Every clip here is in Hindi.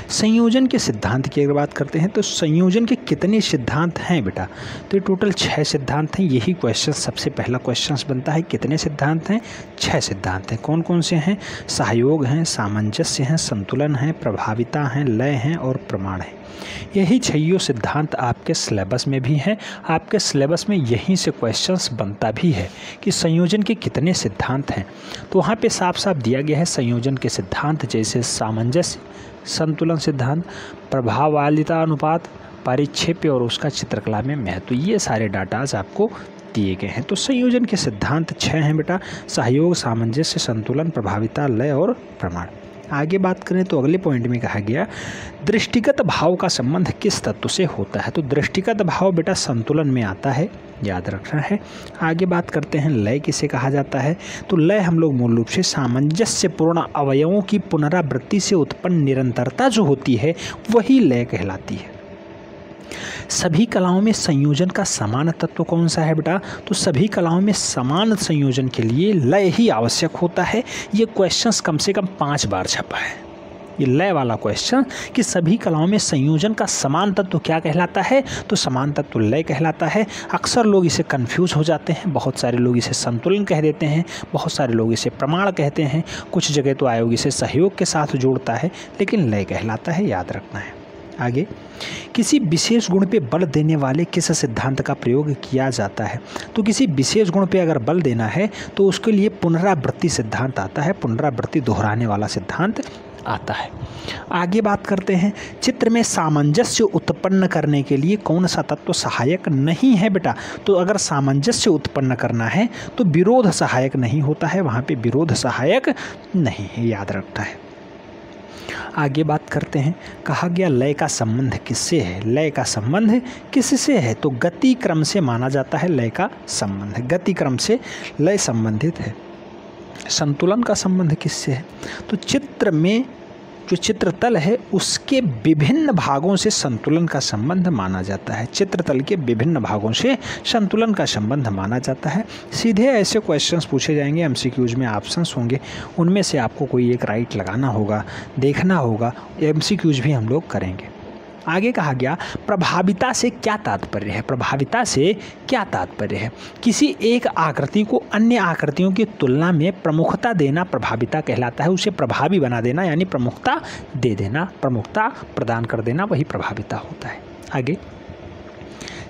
संयोजन के सिद्धांत की अगर बात करते हैं तो संयोजन के कितने सिद्धांत हैं बेटा? तो ये टोटल 6 सिद्धांत हैं। यही क्वेश्चन सबसे पहला क्वेश्चन बनता है, कितने सिद्धांत हैं? 6 सिद्धांत हैं। कौन कौन से हैं? सहयोग हैं, सामंजस्य हैं, संतुलन है, प्रभाविता हैं, लय हैं और प्रमाण है। यही 6 सिद्धांत आपके सिलेबस में भी हैं। आपके सिलेबस में यहीं से क्वेश्चंस बनता भी है कि संयोजन के कितने सिद्धांत हैं। तो वहाँ पे साफ साफ दिया गया है संयोजन के सिद्धांत, जैसे सामंजस्य, संतुलन सिद्धांत, प्रभाववालिता अनुपात, परिक्षेप्य और उसका चित्रकला में महत्व। ये सारे डाटाज आपको दिए गए हैं। तो संयोजन के सिद्धांत 6 हैं बेटा, सहयोग, सामंजस्य, संतुलन, प्रभाविता, लय और प्रमाण। आगे बात करें तो अगले पॉइंट में कहा गया दृष्टिगत भाव का संबंध किस तत्व से होता है? तो दृष्टिगत भाव बेटा संतुलन में आता है, याद रखना है। आगे बात करते हैं लय किसे कहा जाता है? तो लय हम लोग मूल रूप से सामंजस्यपूर्ण अवयवों की पुनरावृत्ति से उत्पन्न निरंतरता जो होती है वही लय कहलाती है। सभी कलाओं में संयोजन का समान तत्व कौन सा है बेटा? तो सभी कलाओं में समान संयोजन के लिए लय ही आवश्यक होता है। ये क्वेश्चंस कम से कम 5 बार छपा है, ये लय वाला क्वेश्चन कि सभी कलाओं में संयोजन का समान तत्व क्या कहलाता है? तो समान तत्व लय कहलाता है। अक्सर लोग इसे कंफ्यूज हो जाते हैं, बहुत सारे लोग इसे संतुलन कह देते हैं, बहुत सारे लोग इसे प्रमाण कहते हैं, कुछ जगह तो आयोग इसे सहयोग के साथ जोड़ता है, लेकिन लय कहलाता है, याद रखना है। आगे, किसी विशेष गुण पे बल देने वाले किस सिद्धांत का प्रयोग किया जाता है? तो किसी विशेष गुण पे अगर बल देना है तो उसके लिए पुनरावृत्ति सिद्धांत आता है, पुनरावृत्ति दोहराने वाला सिद्धांत आता है। आगे बात करते हैं चित्र में सामंजस्य उत्पन्न करने के लिए कौन सा तत्व सहायक नहीं है बेटा? तो अगर सामंजस्य उत्पन्न करना है तो विरोध सहायक नहीं होता है, वहाँ पे विरोध सहायक नहीं है, याद रखना है। आगे बात करते हैं, कहा गया लय का संबंध किससे है? लय का संबंध किससे है? तो गति क्रम से माना जाता है लय का संबंध, गति क्रम से लय संबंधित है। संतुलन का संबंध किससे है? तो चित्र में जो चित्रतल है उसके विभिन्न भागों से संतुलन का संबंध माना जाता है। चित्रतल के विभिन्न भागों से संतुलन का संबंध माना जाता है। सीधे ऐसे क्वेश्चंस पूछे जाएंगे, एमसीक्यूज में ऑप्शंस होंगे, उनमें से आपको कोई एक राइट लगाना होगा, देखना होगा। एमसीक्यूज भी हम लोग करेंगे। आगे कहा गया प्रभाविता से क्या तात्पर्य है? प्रभाविता से क्या तात्पर्य है? किसी एक आकृति को अन्य आकृतियों की तुलना में प्रमुखता देना प्रभाविता कहलाता है। उसे प्रभावी बना देना यानी प्रमुखता दे देना, प्रमुखता प्रदान कर देना, वही प्रभाविता होता है। आगे,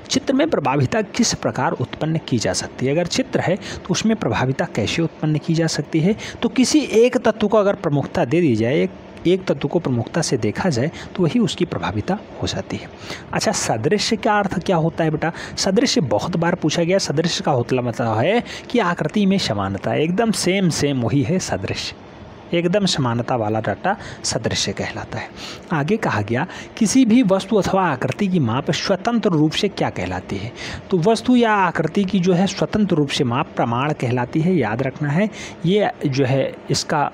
चित्र में प्रभाविता किस प्रकार उत्पन्न की जा सकती है? अगर चित्र है तो उसमें प्रभाविता कैसे उत्पन्न की जा सकती है? तो किसी एक तत्व को अगर प्रमुखता दे दी जाए, एक तत्व को प्रमुखता से देखा जाए तो वही उसकी प्रभाविता हो जाती है। अच्छा, सदृश्य का अर्थ क्या होता है बेटा? सदृश्य बहुत बार पूछा गया। सदृश्य का मतलब है कि आकृति में समानता, एकदम सेम वही है सदृश्य, एकदम समानता वाला डाटा सदृश्य कहलाता है। आगे कहा गया किसी भी वस्तु अथवा आकृति की माप स्वतंत्र रूप से क्या कहलाती है? तो वस्तु या आकृति की जो है स्वतंत्र रूप से माप प्रमाण कहलाती है, याद रखना है। ये जो है इसका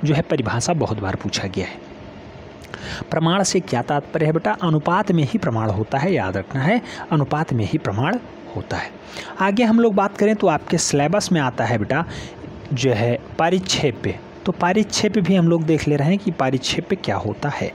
जो है परिभाषा बहुत बार पूछा गया है। प्रमाण से क्या तात्पर्य है बेटा? अनुपात में ही प्रमाण होता है, याद रखना है, अनुपात में ही प्रमाण होता है। आगे हम लोग बात करें तो आपके सिलेबस में आता है बेटा जो है परिक्षेप्य। तो परिक्षेप्य भी हम लोग देख ले रहे हैं कि परिक्षेप्य क्या होता है।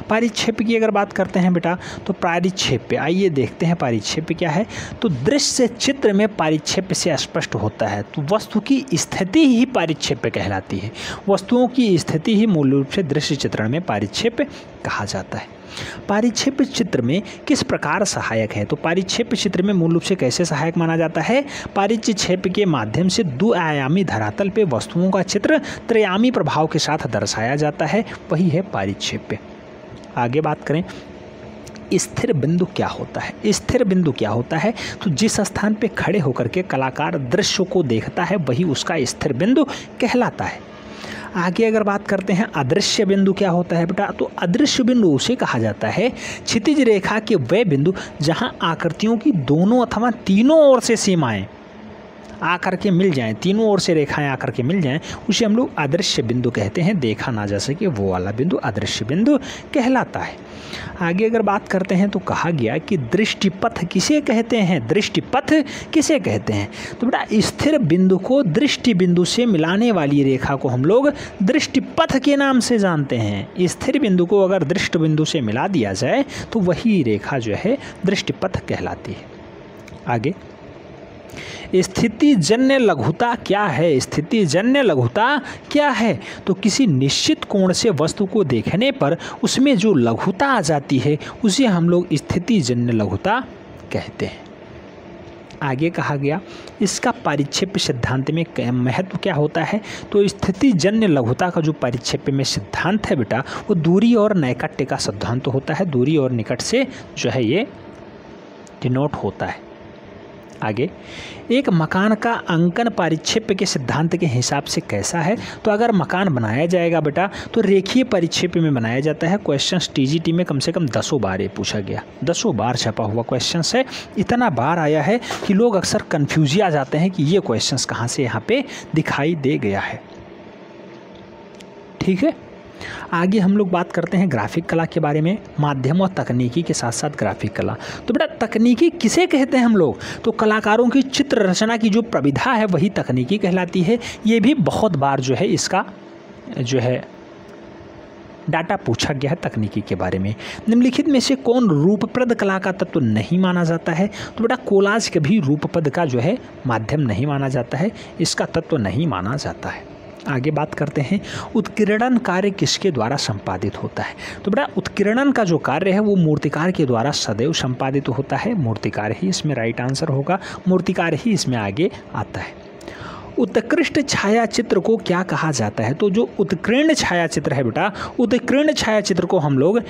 परिक्षेप्य की अगर बात करते हैं बेटा तो परिक्षेप्य, आइए देखते हैं परिक्षेप्य क्या है। तो दृश्य चित्र में परिक्षेप्य से स्पष्ट होता है। तो वस्तु की स्थिति ही परिक्षेप्य कहलाती है। वस्तुओं की स्थिति ही मूल रूप से दृश्य चित्रण में परिक्षेप्य कहा जाता है। परिक्षेप्य चित्र में किस प्रकार सहायक है? तो परिक्षेप्य चित्र में मूल रूप से कैसे सहायक माना जाता है? परिक्षेप्य के माध्यम से 2 आयामी धरातल पे वस्तुओं का चित्र त्रयामी प्रभाव के साथ दर्शाया जाता है, वही है परिक्षेप्य। आगे बात करें स्थिर बिंदु क्या होता है? स्थिर बिंदु क्या होता है? तो जिस स्थान पे खड़े होकर के कलाकार दृश्य को देखता है वही उसका स्थिर बिंदु कहलाता है। आगे अगर बात करते हैं अदृश्य बिंदु क्या होता है बेटा? तो अदृश्य बिंदु उसे कहा जाता है क्षितिज रेखा के वह बिंदु जहां आकृतियों की दोनों अथवा तीनों ओर से सीमाएं आकर के मिल जाएं, तीनों ओर से रेखाएं आकर के मिल जाएं, उसे हम लोग अदृश्य बिंदु कहते हैं। देखा ना जा सके वो वाला बिंदु अदृश्य बिंदु कहलाता है। आगे अगर बात करते हैं तो कहा गया कि दृष्टिपथ किसे कहते हैं, दृष्टिपथ किसे कहते हैं। तो बेटा स्थिर बिंदु को दृष्टि बिंदु से मिलाने वाली रेखा को हम लोग दृष्टिपथ के नाम से जानते हैं। स्थिर बिंदु को अगर दृष्टि बिंदु से मिला दिया जाए तो वही रेखा जो है दृष्टिपथ कहलाती है। आगे स्थिति जन्य लघुता क्या है, स्थिति जन्य लघुता क्या है। तो किसी निश्चित कोण से वस्तु को देखने पर उसमें जो लघुता आ जाती है उसे हम लोग स्थिति जन्य लघुता कहते हैं। आगे कहा गया इसका परिक्षेप्य सिद्धांत में महत्व क्या होता है। तो स्थिति जन्य लघुता का जो परिक्षेप्य में सिद्धांत है बेटा वो दूरी और नैकट्य का सिद्धांत होता है। दूरी और निकट से जो है ये डिनोट होता है। आगे एक मकान का अंकन परिक्षेप्य के सिद्धांत के हिसाब से कैसा है। तो अगर मकान बनाया जाएगा बेटा तो रेखीय परिक्षेप्य में बनाया जाता है। क्वेश्चंस टीजीटी में कम से कम 10 बार ये पूछा गया, 10 बार छपा हुआ क्वेश्चंस है। इतना बार आया है कि लोग अक्सर कन्फ्यूज आ जाते हैं कि ये क्वेश्चंस कहाँ से यहाँ पे दिखाई दे गया है। ठीक है, आगे हम लोग बात करते हैं ग्राफिक कला के बारे में, माध्यम और तकनीकी के साथ साथ ग्राफिक कला। तो बेटा तकनीकी किसे कहते हैं हम लोग। तो कलाकारों की चित्र रचना की जो प्रविधा है वही तकनीकी कहलाती है। ये भी बहुत बार जो है इसका जो है डाटा पूछा गया है तकनीकी के बारे में। निम्नलिखित में से कौन रूपप्रद कला का तत्व नहीं माना जाता है। तो बेटा कोलाज कभी रूपप्रद का जो है माध्यम नहीं माना जाता है, इसका तत्व नहीं माना जाता है। आगे बात करते हैं उत्कीर्णन कार्य किसके द्वारा संपादित होता है। तो बेटा उत्कीर्णन का जो कार्य है वो मूर्तिकार के द्वारा सदैव संपादित होता है। मूर्तिकार ही इसमें राइट आंसर होगा, मूर्तिकार ही इसमें आगे आता है। उत्कृष्ट छायाचित्र को क्या कहा जाता है। तो जो उत्कीर्ण छायाचित्र है बेटा, उत्कीर्ण छायाचित्र को हम लोग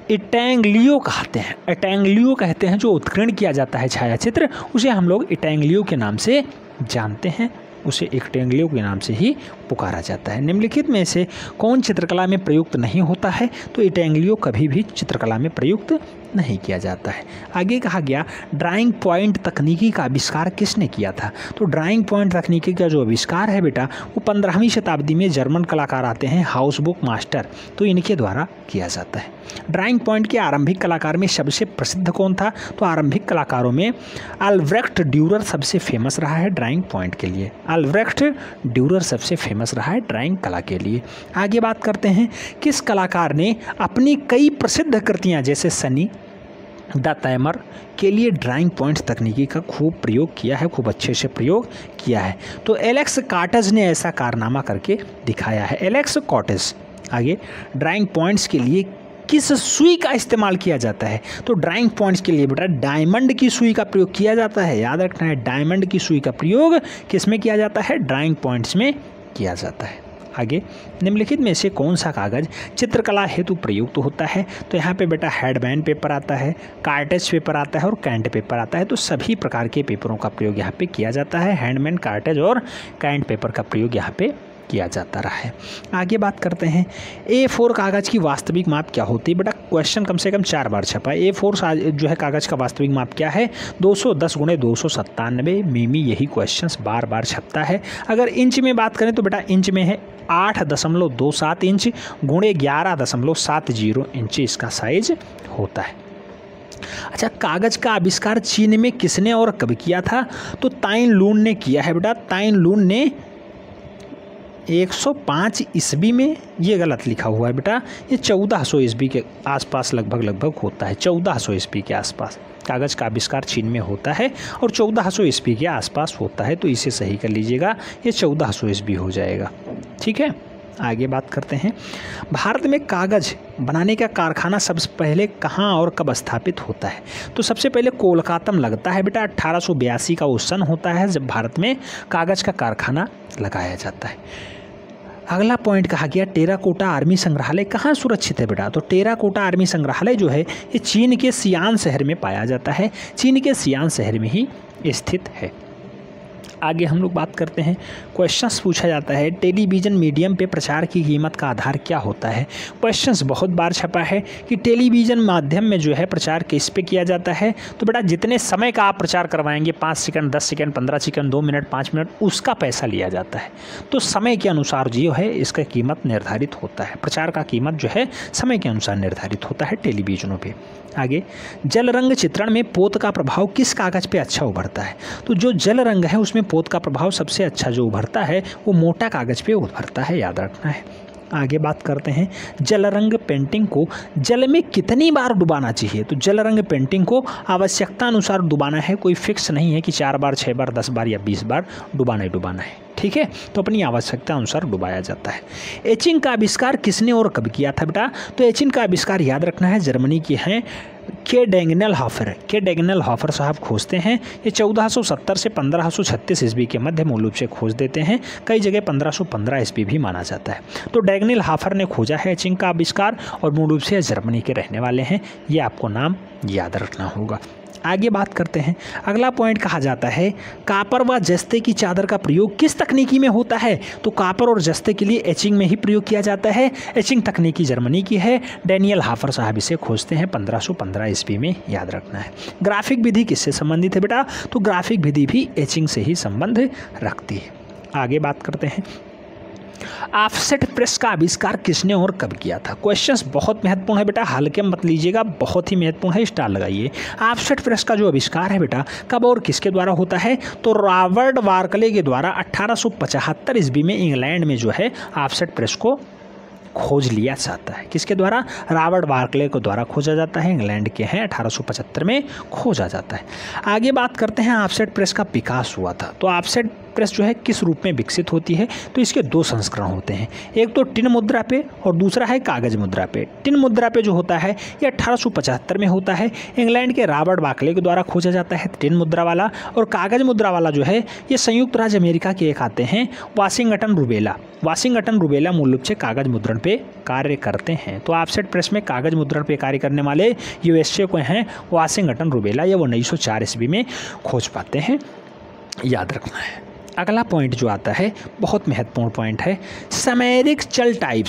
इटैंग्लियो कहते हैं। इटैंग्लियो कहते हैं जो उत्कीर्ण किया जाता है छायाचित्र, उसे हम लोग इटैंग्लियो के नाम से जानते हैं, उसे इटैंग्लियो के नाम से ही पुकारा जाता है। निम्नलिखित में से कौन चित्रकला में प्रयुक्त नहीं होता है। तो इटैंग्लियो कभी भी चित्रकला में प्रयुक्त नहीं किया जाता है। आगे कहा गया ड्राइंग पॉइंट तकनीकी का आविष्कार किसने किया था। तो ड्राइंग पॉइंट तकनीकी का जो आविष्कार है बेटा वो 15वीं शताब्दी में जर्मन कलाकार आते हैं हाउसबुक मास्टर, तो इनके द्वारा किया जाता है। ड्राइंग पॉइंट के आरंभिक कलाकार में सबसे प्रसिद्ध कौन था। तो आरंभिक कलाकारों में अल्ब्रेक्ट ड्यूरर सबसे फेमस रहा है ड्राइंग पॉइंट के लिए। अल्ब्रेक्ट ड्यूरर सबसे फेमस रहा है ड्राइंग कला के लिए। आगे बात करते हैं किस कलाकार ने अपनी कई प्रसिद्ध कृतियाँ जैसे सनी द टाइमर के लिए ड्राइंग पॉइंट तकनीकी का खूब प्रयोग किया है, खूब अच्छे से प्रयोग किया है। तो एलेक्स कॉटेज ने ऐसा कारनामा करके दिखाया है, एलेक्स कॉटेज। आगे ड्राइंग पॉइंट्स के लिए किस सुई का इस्तेमाल किया जाता है। तो ड्राइंग पॉइंट्स के लिए बेटा डायमंड की सुई का प्रयोग किया जाता है। याद रखना है डायमंड की सुई का प्रयोग किस में किया जाता है, ड्राइंग पॉइंट्स में किया जाता है। आगे निम्नलिखित में से कौन सा कागज़ चित्रकला हेतु प्रयुक्त होता है। तो यहाँ पे बेटा हेडबैन पेपर आता है, कार्टेज पेपर आता है और कैंट पेपर आता है। तो सभी प्रकार के पेपरों का प्रयोग यहाँ पे किया जाता है। हैंडमैन, कार्टेज और कैंट पेपर का प्रयोग यहाँ पे किया जाता रहा है। आगे बात करते हैं A4 कागज़ की वास्तविक माप क्या होती है। बेटा क्वेश्चन कम से कम 4 बार छपा है। A4 जो है कागज़ का वास्तविक माप क्या है, 210 × 297 मिमी। यही क्वेश्चंस बार बार छपता है। अगर इंच में बात करें तो बेटा इंच में है 8.27 इंच × 11.70 इंच इसका साइज होता है। अच्छा, कागज़ का आविष्कार चीन में किसने और कब किया था। तो ताइन लून ने किया है बेटा। ताइन लून ने 105 ईस्वी में, ये गलत लिखा हुआ है बेटा, ये 1400 ईस्वी के आसपास लगभग होता है। 1400 ईस्वी के आसपास कागज़ का आविष्कार चीन में होता है और 1400 ईस्वी के आसपास होता है। तो इसे सही कर लीजिएगा, ये 1400 ईस्वी हो जाएगा। ठीक है, आगे बात करते हैं भारत में कागज़ बनाने का कारखाना सबसे पहले कहाँ और कब स्थापित होता है। तो सबसे पहले कोलकाता में लगता है बेटा। 1882 का वो सन होता है जब भारत में कागज़ का कारखाना लगाया जाता है। अगला पॉइंट कहा गया टेराकोटा आर्मी संग्रहालय कहाँ सुरक्षित है बेटा। तो टेराकोटा आर्मी संग्रहालय जो है ये चीन के सियान शहर में पाया जाता है। चीन के सियान शहर में ही स्थित है। आगे हम लोग बात करते हैं, क्वेश्चंस पूछा जाता है टेलीविज़न मीडियम पे प्रचार की कीमत का आधार क्या होता है। क्वेश्चंस बहुत बार छपा है कि टेलीविज़न माध्यम में जो है प्रचार किस पे किया जाता है। तो बेटा जितने समय का आप प्रचार करवाएंगे, 5 second, 10 second, 15 second, 2 minute, 5 minute, उसका पैसा लिया जाता है। तो समय के अनुसार जो है इसका कीमत निर्धारित होता है। प्रचार का कीमत जो है समय के अनुसार निर्धारित होता है टेलीविज़नों पर। आगे, जल रंग चित्रण में पोत का प्रभाव किस कागज़ पे अच्छा उभरता है। तो जो जल रंग है उसमें पोत का प्रभाव सबसे अच्छा जो उभरता है वो मोटा कागज़ पे उभरता है, याद रखना है। आगे बात करते हैं, जल रंग पेंटिंग को जल में कितनी बार डुबाना चाहिए। तो जल रंग पेंटिंग को आवश्यकता अनुसार डुबाना है, कोई फिक्स नहीं है कि 4 बार, 6 बार, 10 बार या 20 बार डुबाना ही डुबाना है, ठीक है। तो अपनी आवश्यकता अनुसार डुबाया जाता है। एचिंग का आविष्कार किसने और कब किया था बेटा। तो एचिंग का आविष्कार याद रखना है जर्मनी के हैं के डेगनेल हॉफर साहब खोजते हैं। ये 1470 से 1536 ईस्वी के मध्य मूल रूप से खोज देते हैं। कई जगह 1515 ईस्वी भी माना जाता है। तो डेगनेल हॉफर ने खोजा है एचिंग का आविष्कार और मूल रूप से जर्मनी के रहने वाले हैं। ये आपको नाम याद रखना होगा। आगे बात करते हैं, अगला पॉइंट कहा जाता है कापर व जस्ते की चादर का प्रयोग किस तकनीकी में होता है। तो कापर और जस्ते के लिए एचिंग में ही प्रयोग किया जाता है। एचिंग तकनीकी जर्मनी की है। डेनियल हाफर साहब इसे खोजते हैं 1515 ईस्वी में, याद रखना है। ग्राफिक विधि किससे संबंधित है बेटा। तो ग्राफिक विधि भी एचिंग से ही संबंध रखती है। आगे बात करते हैं, ऑफसेट प्रेस का आविष्कार किसने और कब किया था। क्वेश्चंस बहुत महत्वपूर्ण है बेटा, हल्के मत लीजिएगा, बहुत ही महत्वपूर्ण है, स्टार लगाइए। ऑफसेट प्रेस का जो आविष्कार है बेटा कब और किसके द्वारा होता है। तो रॉबर्ट बार्कले के द्वारा 1875 ईस्वी में इंग्लैंड में जो है ऑफसेट प्रेस को खोज लिया जाता है। किसके द्वारा। रॉबर्ट बार्कले के द्वारा खोजा जाता है। इंग्लैंड के हैं, 1875 में खोजा जाता है। आगे बात करते हैं, ऑफसेट प्रेस का विकास हुआ था। तो ऑफसेट प्रेस जो है किस रूप में विकसित होती है। तो इसके 2 संस्करण होते हैं, एक तो टिन मुद्रा पे और दूसरा है कागज मुद्रा पे। टिन मुद्रा पे जो होता है ये 1875 में होता है। इंग्लैंड के रॉबर्ट बार्कले के द्वारा खोजा जाता है टिन मुद्रा वाला। और कागज मुद्रा वाला जो है ये संयुक्त राज्य अमेरिका के एक आते हैं, वाशिंगटन रुबेला मूल रूप से कागज मुद्रण पे कार्य करते हैं। तो ऑफसेट प्रेस में कागज मुद्रण पे कार्य करने वाले यूएसए को हैं वाशिंगटन रुबेला, ये वो 1904 ईस्वी में खोज पाते हैं, याद रखना है। अगला पॉइंट जो आता है बहुत महत्वपूर्ण पॉइंट है, समैरिक चल टाइप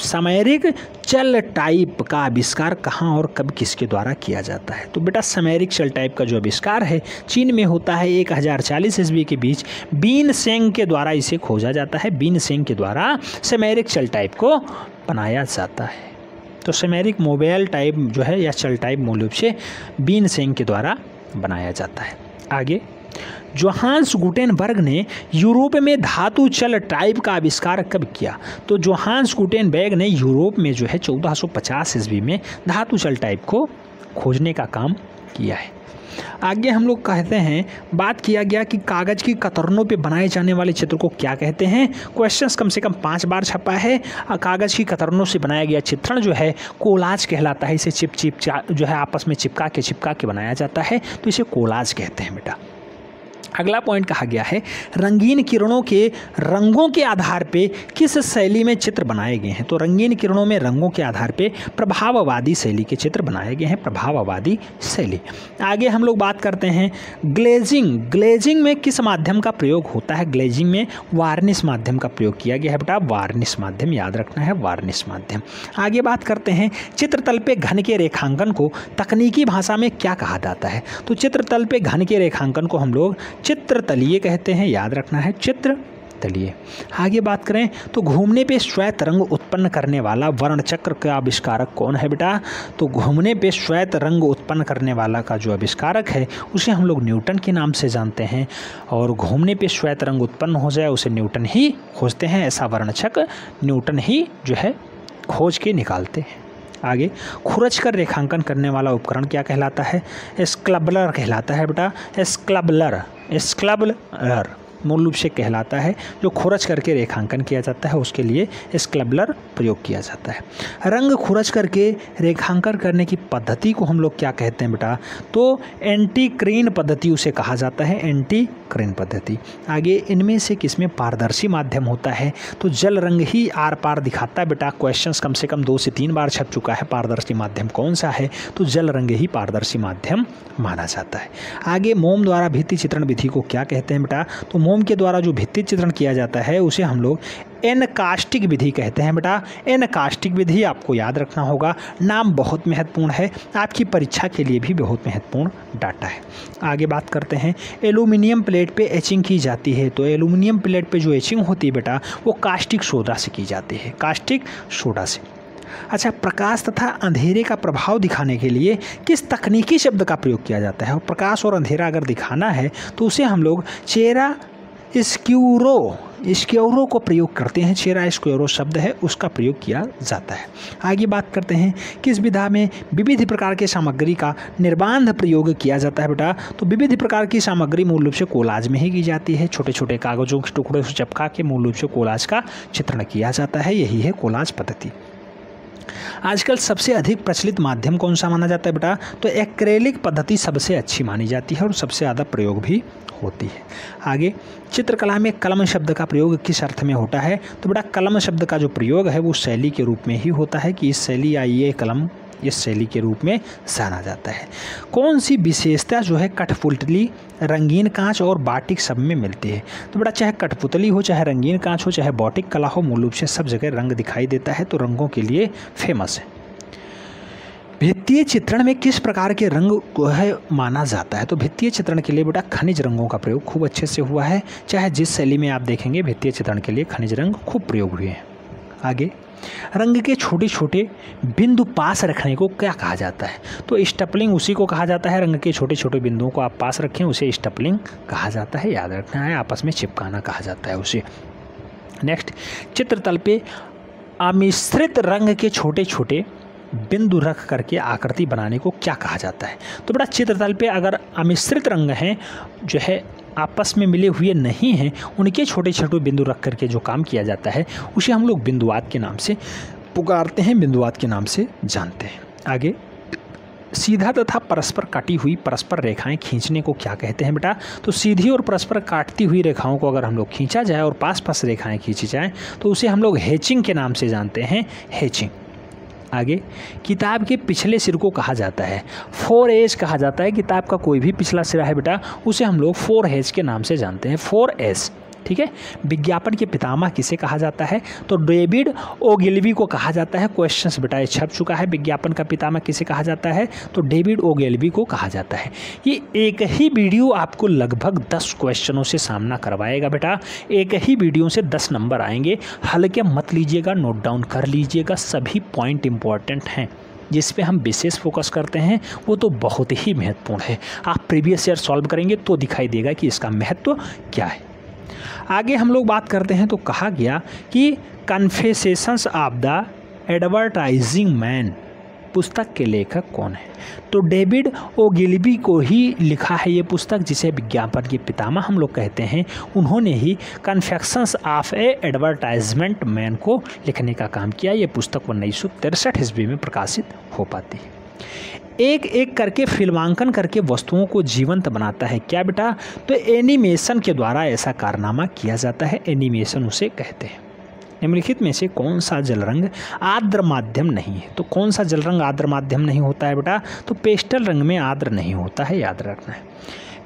का आविष्कार कहाँ और कब किसके द्वारा किया जाता है। तो बेटा समैरिक चल टाइप का जो आविष्कार है चीन में होता है। 1040 ईस्वी के बीच बीन सेंग के द्वारा इसे खोजा जाता है। बीन सेंग के द्वारा समैरिक चल टाइप को बनाया जाता है। तो समैरिक मोबाइल टाइप जो है या चल टाइप मूल रूप से बीन सेंग के द्वारा बनाया जाता है। आगे, जोहान्स गुटेनबर्ग ने यूरोप में धातु चल टाइप का आविष्कार कब किया। तो जोहान्स गुटेनबर्ग ने यूरोप में जो है 1450 ईस्वी में धातु चल टाइप को खोजने का काम किया है। आगे हम लोग कहते हैं, बात किया गया कि कागज़ की कतरनों पे बनाए जाने वाले चित्र को क्या कहते हैं। क्वेश्चंस कम से कम 5 बार छपा है। कागज़ की कतरनों से बनाया गया चित्रण जो है कोलाज कहलाता है। इसे चिप जो है आपस में चिपका के बनाया जाता है, तो इसे कोलाज कहते हैं बेटा। अगला पॉइंट कहा गया है, रंगीन किरणों के रंगों के आधार पे किस शैली में चित्र बनाए गए हैं। तो रंगीन किरणों में रंगों के आधार पे प्रभाववादी शैली के चित्र बनाए गए हैं, प्रभाववादी शैली। आगे हम लोग बात करते हैं ग्लेजिंग में किस माध्यम का प्रयोग होता है। ग्लेजिंग में वार्निश माध्यम का प्रयोग किया गया है बेटा, वार्निश माध्यम, याद रखना है, वार्निश माध्यम। आगे बात करते हैं, चित्रतल पे घन के रेखांकन को तकनीकी भाषा में क्या कहा जाता है। तो चित्रतल पे घन के रेखांकन को हम लोग चित्रतलीय कहते हैं, याद रखना है, चित्रतलीय। आगे बात करें तो घूमने पे श्वेत रंग उत्पन्न करने वाला वर्णचक्र का आविष्कारक कौन है बेटा। तो घूमने पे श्वेत रंग उत्पन्न करने वाला का जो आविष्कारक है उसे हम लोग न्यूटन के नाम से जानते हैं। और घूमने पे श्वेत रंग उत्पन्न हो जाए उसे न्यूटन ही खोजते हैं। ऐसा वर्णचक्र न्यूटन ही जो है खोज के निकालते हैं। आगे, खुरच कर रेखांकन करने वाला उपकरण क्या कहलाता है। स्क्रैबलर कहलाता है बेटा, स्क्रैबलर मूल रूप से कहलाता है। जो खुरच करके रेखांकन किया जाता है उसके लिए स्क्रैबलर प्रयोग किया जाता है। रंग खुरच करके रेखांकन करने की पद्धति को हम लोग क्या कहते हैं बेटा। तो एंटीक्रीन पद्धति उसे कहा जाता है, एंटीक्रीन पद्धति। आगे, इनमें से किसमें पारदर्शी माध्यम होता है। तो जल रंग ही आर पार दिखाता है बेटा। क्वेश्चंस कम से कम 2 से 3 बार छप चुका है, पारदर्शी माध्यम कौन सा है। तो जल रंग ही पारदर्शी माध्यम माना जाता है। आगे, मोम द्वारा भित्ति चित्रण विधि को क्या कहते हैं बेटा। तो मोम के द्वारा जो भित्ति चित्रण किया जाता है उसे हम लोग एनकास्टिक विधि कहते हैं बेटा। एनकास्टिक विधि आपको याद रखना होगा, नाम बहुत महत्वपूर्ण है, आपकी परीक्षा के लिए भी बहुत महत्वपूर्ण डाटा है। आगे बात करते हैं, एल्यूमिनियम प्लेट पे एचिंग की जाती है। तो एल्यूमिनियम प्लेट पे जो एचिंग होती है बेटा वो कास्टिक सोडा से की जाती है, कास्टिक सोडा से। अच्छा, प्रकाश तथा अंधेरे का प्रभाव दिखाने के लिए किस तकनीकी शब्द का प्रयोग किया जाता है? और प्रकाश और अंधेरा अगर दिखाना है तो उसे हम लोग चेरा स्क्यूरो को प्रयोग करते हैं। चेरा स्क्यूरो शब्द है, उसका प्रयोग किया जाता है। आगे बात करते हैं, किस विधा में विविध प्रकार के सामग्री का निर्बाध प्रयोग किया जाता है बेटा? तो विविध प्रकार की सामग्री मूल रूप से कोलाज में ही की जाती है। छोटे छोटे कागजों के टुकड़े से चिपका के मूल रूप से कोलाज का चित्रण किया जाता है, यही है कोलाज पद्धति। आजकल सबसे अधिक प्रचलित माध्यम कौन सा माना जाता है बेटा? तो एक्रेलिक पद्धति सबसे अच्छी मानी जाती है और सबसे ज़्यादा प्रयोग भी होती है। आगे, चित्रकला में कलम शब्द का प्रयोग किस अर्थ में होता है? तो बेटा कलम शब्द का जो प्रयोग है वो शैली के रूप में ही होता है कि इस शैली या ये कलम इस शैली के रूप में जाना जाता है। कौन सी विशेषता जो है कठपुतली, रंगीन कांच और बाटिक सब में मिलती है? तो बेटा चाहे कठपुतली हो, चाहे रंगीन कांच हो, चाहे बाटिक कला हो, मूल रूप से सब जगह रंग दिखाई देता है, तो रंगों के लिए फेमस है। भित्तीय चित्रण में किस प्रकार के रंग को है माना जाता है? तो भित्तीय चित्रण के लिए बेटा खनिज रंगों का प्रयोग खूब अच्छे से हुआ है। चाहे जिस शैली में आप देखेंगे भित्तीय चित्रण के लिए खनिज रंग खूब प्रयोग हुए हैं। आगे, रंग के छोटे छोटे बिंदु पास रखने को क्या कहा जाता है? तो स्टपलिंग उसी को कहा जाता है। रंग के छोटे छोटे बिंदुओं को आप पास रखें उसे स्टपलिंग कहा जाता है, याद रखना है, आपस में चिपकाना कहा जाता है उसे। नेक्स्ट, चित्रतल पे अमिश्रित रंग के छोटे छोटे बिंदु रख करके आकृति बनाने को क्या कहा जाता है? तो बेटा चित्रतल पे अगर अमिश्रित रंग हैं जो है आपस में मिले हुए नहीं हैं, उनके छोटे छोटे बिंदु रख करके जो काम किया जाता है उसे हम लोग बिंदुवाद के नाम से पुकारते हैं, बिंदुवाद के नाम से जानते हैं। आगे, सीधा तथा परस्पर काटी हुई परस्पर रेखाएं खींचने को क्या कहते हैं बेटा? तो सीधी और परस्पर काटती हुई रेखाओं को अगर हम लोग खींचा जाए और पास पास रेखाएं खींची जाएं तो उसे हम लोग हैचिंग के नाम से जानते हैं, हैचिंग। आगे, किताब के पिछले सिर को कहा जाता है, 4 एज कहा जाता है। किताब का कोई भी पिछला सिरा है बेटा उसे हम लोग 4 एज के नाम से जानते हैं, 4 एज, ठीक है। विज्ञापन के पितामह किसे कहा जाता है? तो डेविड ओगिलवी को कहा जाता है। क्वेश्चंस बेटा ये छप चुका है, विज्ञापन का पितामह किसे कहा जाता है? तो डेविड ओगिलवी को कहा जाता है। ये एक ही वीडियो आपको लगभग 10 क्वेश्चनों से सामना करवाएगा बेटा। एक ही वीडियो से 10 नंबर आएंगे, हल्के मत लीजिएगा, नोट डाउन कर लीजिएगा, सभी पॉइंट इंपॉर्टेंट हैं। जिस पे हम विशेष फोकस करते हैं वो तो बहुत ही महत्वपूर्ण है। आप प्रीवियस ईयर सॉल्व करेंगे तो दिखाई देगा कि इसका महत्व क्या है। आगे हम लोग बात करते हैं तो कहा गया कि कन्फेसेशंस ऑफ द एडवर्टाइजिंग मैन पुस्तक के लेखक कौन है? तो डेविड ओगिलवी को ही लिखा है ये पुस्तक, जिसे विज्ञापन के पितामह हम लोग कहते हैं। उन्होंने ही कन्फेक्शंस ऑफ ए एडवर्टाइजमेंट मैन को लिखने का काम किया। ये पुस्तक 1963 ईस्वी में प्रकाशित हो पाती है। एक एक करके फिल्मांकन करके वस्तुओं को जीवंत बनाता है क्या बेटा? तो एनिमेशन के द्वारा ऐसा कारनामा किया जाता है, एनिमेशन उसे कहते हैं। निम्नलिखित में से कौन सा जल रंग आर्द्र माध्यम नहीं है? तो कौन सा जल रंग आर्द्र माध्यम नहीं होता है बेटा? तो पेस्टल रंग में आर्द्र नहीं होता है, याद रखना है।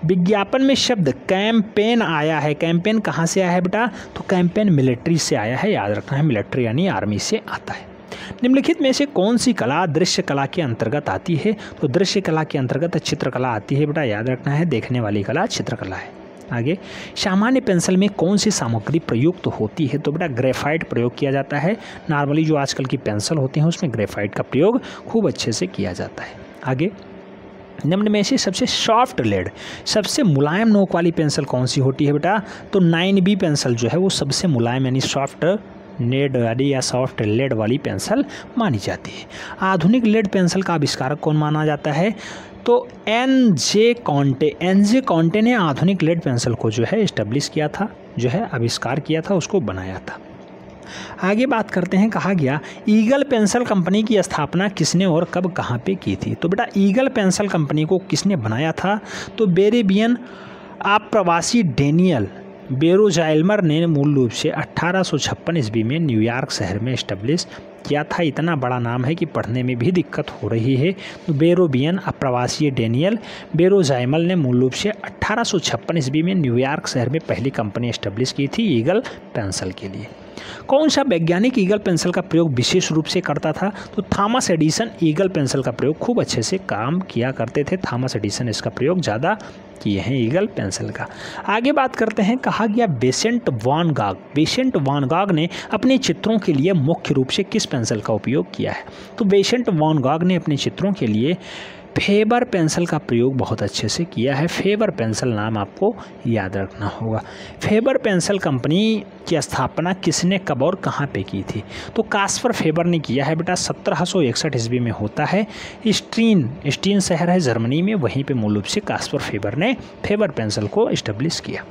विज्ञापन में शब्द कैंपेन आया है, कैंपेन कहाँ से आया है बेटा? तो कैंपेन मिलिट्री से आया है, याद रखना है, मिलिट्री यानी आर्मी से आता है। निम्नलिखित में से कौन सी कला दृश्य कला के अंतर्गत आती है? तो दृश्य कला के अंतर्गत चित्रकला आती है बेटा, याद रखना है, देखने वाली कला चित्रकला है। आगे, सामान्य पेंसिल में कौन सी सामग्री प्रयुक्त होती है? तो बेटा ग्रेफाइट प्रयोग किया जाता है। नॉर्मली जो आजकल की पेंसिल होती हैं उसमें ग्रेफाइट का प्रयोग खूब अच्छे से किया जाता है। आगे, निम्न में से सबसे सॉफ्ट लेड, सबसे मुलायम नोक वाली पेंसिल कौन सी होती है बेटा? तो 9B पेंसिल जो है वो सबसे मुलायम यानी सॉफ्ट लेड वाली या सॉफ्ट लेड वाली पेंसिल मानी जाती है। आधुनिक लेड पेंसिल का आविष्कारक कौन माना जाता है? तो एन.जे. कॉन्टे ने आधुनिक लेड पेंसिल को जो है एस्टेब्लिश किया था, जो है आविष्कार किया था, उसको बनाया था। आगे बात करते हैं, कहा गया ईगल पेंसिल कंपनी की स्थापना किसने और कब कहाँ पे की थी? तो बेटा ईगल पेंसिल कंपनी को किसने बनाया था? तो बेरेबियन आप्रवासी डेनियल बेरोजाइल्मर ने मूल रूप से 1856 ईस्वी में न्यूयॉर्क शहर में एस्टेब्लिश क्या था, इतना बड़ा नाम है कि पढ़ने में भी दिक्कत हो रही है। तो बेरोबियन अप्रवासी डेनियल बेरोजाइमल ने मूल रूप से 1856 ईस्वी में न्यूयॉर्क शहर में पहली कंपनी एस्टेब्लिश की थी ईगल पेंसिल के लिए। कौन सा वैज्ञानिक ईगल पेंसिल का प्रयोग विशेष रूप से करता था, तो थॉमस एडिसन ईगल पेंसिल का प्रयोग खूब अच्छे से काम किया करते थे। थॉमस एडिसन इसका प्रयोग ज़्यादा किए हैं ईगल पेंसिल का। आगे बात करते हैं, कहा गया विसेंट वान गॉग। विसेंट वान गॉग ने अपने चित्रों के लिए मुख्य रूप से किस पेंसिल का उपयोग किया है, तो विसेंट वान गॉग ने अपने चित्रों के लिए फेबर पेंसिल का प्रयोग बहुत अच्छे से किया है। फेबर पेंसिल नाम आपको याद रखना होगा। फेबर पेंसिल कंपनी की स्थापना किसने कब और कहाँ पे की थी, तो कास्पर फेबर ने किया है बेटा 1761 ईस्वी में होता है। स्टीन शहर है जर्मनी में, वहीं पे मूल रूप से कास्पर फेबर ने फेबर पेंसिल को इस्टेब्लिश किया।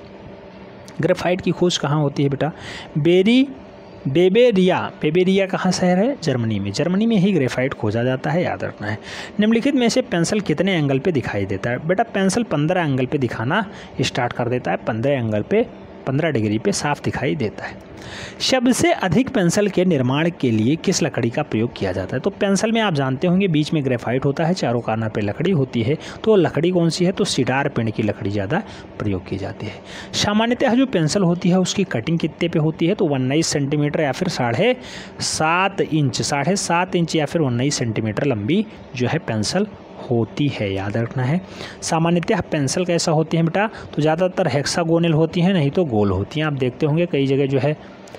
ग्रेफाइट की खोज कहाँ होती है बेटा, बेबेरिया कहाँ शहर है, जर्मनी में। जर्मनी में ही ग्रेफाइट खोजा जाता है, याद रखना है। निम्नलिखित में से पेंसिल कितने एंगल पे दिखाई देता है, बेटा पेंसिल 15 एंगल पे दिखाना स्टार्ट कर देता है। 15 एंगल पे 15 डिग्री पे साफ दिखाई देता है। सबसे अधिक पेंसिल के निर्माण के लिए किस लकड़ी का प्रयोग किया जाता है, तो पेंसिल में आप जानते होंगे बीच में ग्रेफाइट होता है, चारों कॉर्नर पे लकड़ी होती है। तो लकड़ी कौन सी है, तो सीडार पेड़ की लकड़ी ज़्यादा प्रयोग की जाती है। सामान्यतः जो पेंसिल होती है उसकी कटिंग कितने पे होती है, तो 19 सेंटीमीटर या फिर 7.5 इंच या फिर 19 सेंटीमीटर लंबी जो है पेंसिल होती है, याद रखना है। सामान्यतः पेंसिल कैसा होती है बेटा, तो ज़्यादातर हेक्सागोनल होती हैं, नहीं तो गोल होती हैं। आप देखते होंगे कई जगह जो है